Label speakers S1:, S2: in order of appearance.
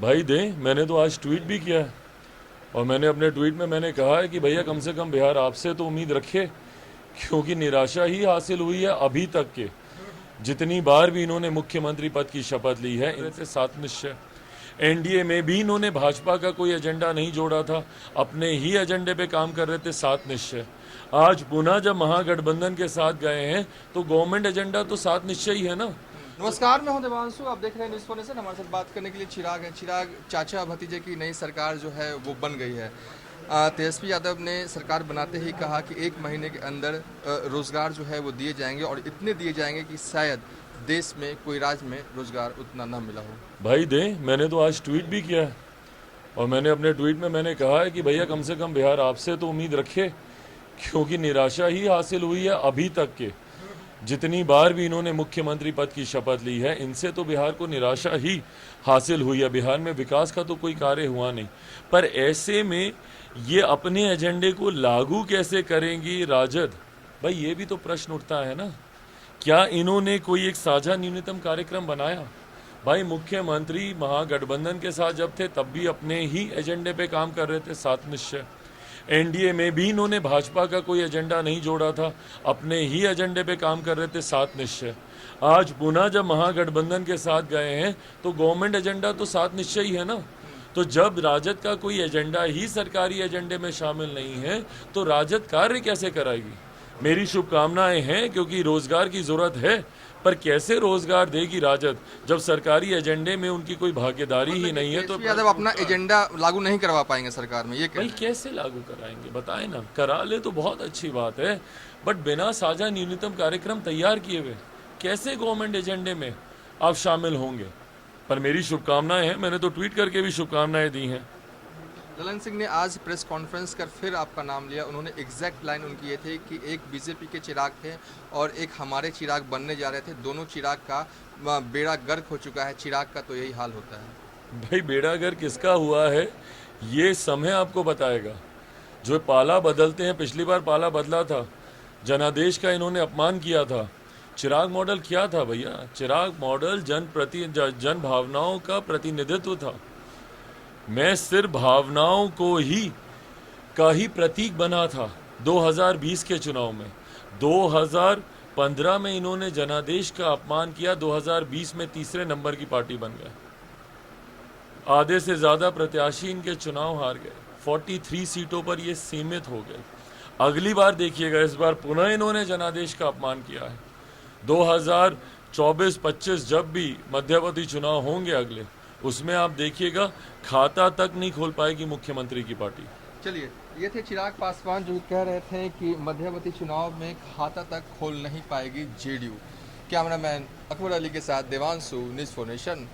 S1: भाई दें, मैंने तो आज ट्वीट भी किया है और मैंने अपने ट्वीट में मैंने कहा है कि भैया कम से कम बिहार आपसे तो उम्मीद रखे, क्योंकि निराशा ही हासिल हुई है अभी तक के। जितनी बार भी इन्होंने मुख्यमंत्री पद की शपथ ली है, इनसे सात निश्चय। एनडीए में भी इन्होंने भाजपा का कोई एजेंडा नहीं जोड़ा था, अपने ही एजेंडे पे काम कर रहे थे, सात निश्चय। आज पुनः जब महागठबंधन के साथ गए हैं तो गवर्नमेंट एजेंडा तो सात निश्चय ही है ना।
S2: नमस्कार, मैं हूं देवांशु। आप देख रहे हैं न्यूज़ फोनेशन। हमारे साथ बात करने के लिए चिराग है। चिराग, चाचा भतीजे की नई सरकार जो है वो बन गई है। तेजस्वी यादव ने सरकार बनाते ही कहा कि 1 महीने के अंदर रोजगार जो है वो दिए जाएंगे और इतने दिए जाएंगे कि शायद देश में कोई राज्य में रोजगार उतना ना मिला हो।
S1: भाई दें, मैंने तो आज ट्वीट भी किया है और मैंने अपने ट्वीट में मैंने कहा है कि भैया कम से कम बिहार आपसे तो उम्मीद रखे, क्योंकि निराशा ही हासिल हुई है अभी तक के। जितनी बार भी इन्होंने मुख्यमंत्री पद की शपथ ली है, इनसे तो बिहार को निराशा ही हासिल हुई है। बिहार में विकास का तो कोई कार्य हुआ नहीं, पर ऐसे में ये अपने एजेंडे को लागू कैसे करेंगी राजद? भाई ये भी तो प्रश्न उठता है ना। क्या इन्होंने कोई एक साझा न्यूनतम कार्यक्रम बनाया? भाई मुख्यमंत्री महागठबंधन के साथ जब थे तब भी अपने ही एजेंडे पे काम कर रहे थे, सात निश्चय। एनडीए में भी इन्होंने भाजपा का कोई एजेंडा नहीं जोड़ा था, अपने ही एजेंडे पे काम कर रहे थे, सात निश्चय। आज पुनः जब महागठबंधन के साथ गए हैं तो गवर्नमेंट एजेंडा तो सात निश्चय ही है ना। तो जब राजद का कोई एजेंडा ही सरकारी एजेंडे में शामिल नहीं है तो राजद कार्य कैसे कराएगी? मेरी शुभकामनाएं हैं, क्योंकि रोजगार की जरूरत है, पर कैसे रोजगार देगी राजद जब सरकारी एजेंडे में उनकी कोई भागीदारी ही नहीं है? तो
S2: तेजस्वी यादव अपना एजेंडा लागू नहीं करवा पाएंगे सरकार में, ये
S1: भाई कैसे लागू कराएंगे? बताए ना। करा ले तो बहुत अच्छी बात है, बट बिना साझा न्यूनतम कार्यक्रम तैयार किए हुए कैसे गवर्नमेंट एजेंडे में आप शामिल होंगे? पर मेरी शुभकामनाएं हैं, मैंने तो ट्वीट करके भी शुभकामनाएं दी हैं।
S2: ललन सिंह ने आज प्रेस कॉन्फ्रेंस कर फिर आपका नाम लिया। उन्होंने एग्जैक्ट लाइन उनकी ये थी कि एक बीजेपी के चिराग थे और एक हमारे चिराग बनने जा रहे थे। दोनों चिराग का बेड़ा गर्क हो चुका है। चिराग का तो यही हाल होता है।
S1: भाई बेड़ा गर्क किसका हुआ है ये समय आपको बताएगा। जो पाला बदलते हैं, पिछली बार पाला बदला था, जनादेश का इन्होंने अपमान किया था। चिराग मॉडल क्या था भैया? चिराग मॉडल जन भावनाओं का प्रतिनिधित्व था। मैं सिर्फ भावनाओं को ही प्रतीक बना था 2020 के चुनाव में। 2015 में इन्होंने जनादेश का अपमान किया, 2020 में तीसरे नंबर की पार्टी बन गए। आधे से ज़्यादा प्रत्याशी इनके चुनाव हार गए, 43 सीटों पर ये सीमित हो गए। अगली बार देखिएगा, इस बार पुनः इन्होंने जनादेश का अपमान किया है। 2024-25 जब भी मध्यवर्ती चुनाव होंगे अगले, उसमें आप देखिएगा खाता तक नहीं खोल पाएगी मुख्यमंत्री की पार्टी।
S2: चलिए, ये थे चिराग पासवान जो कह रहे थे कि मध्यवर्ती चुनाव में खाता तक खोल नहीं पाएगी जेडीयू। कैमरामैन अकबर अली के साथ देवांशु, न्यूज़ 4 नेशन।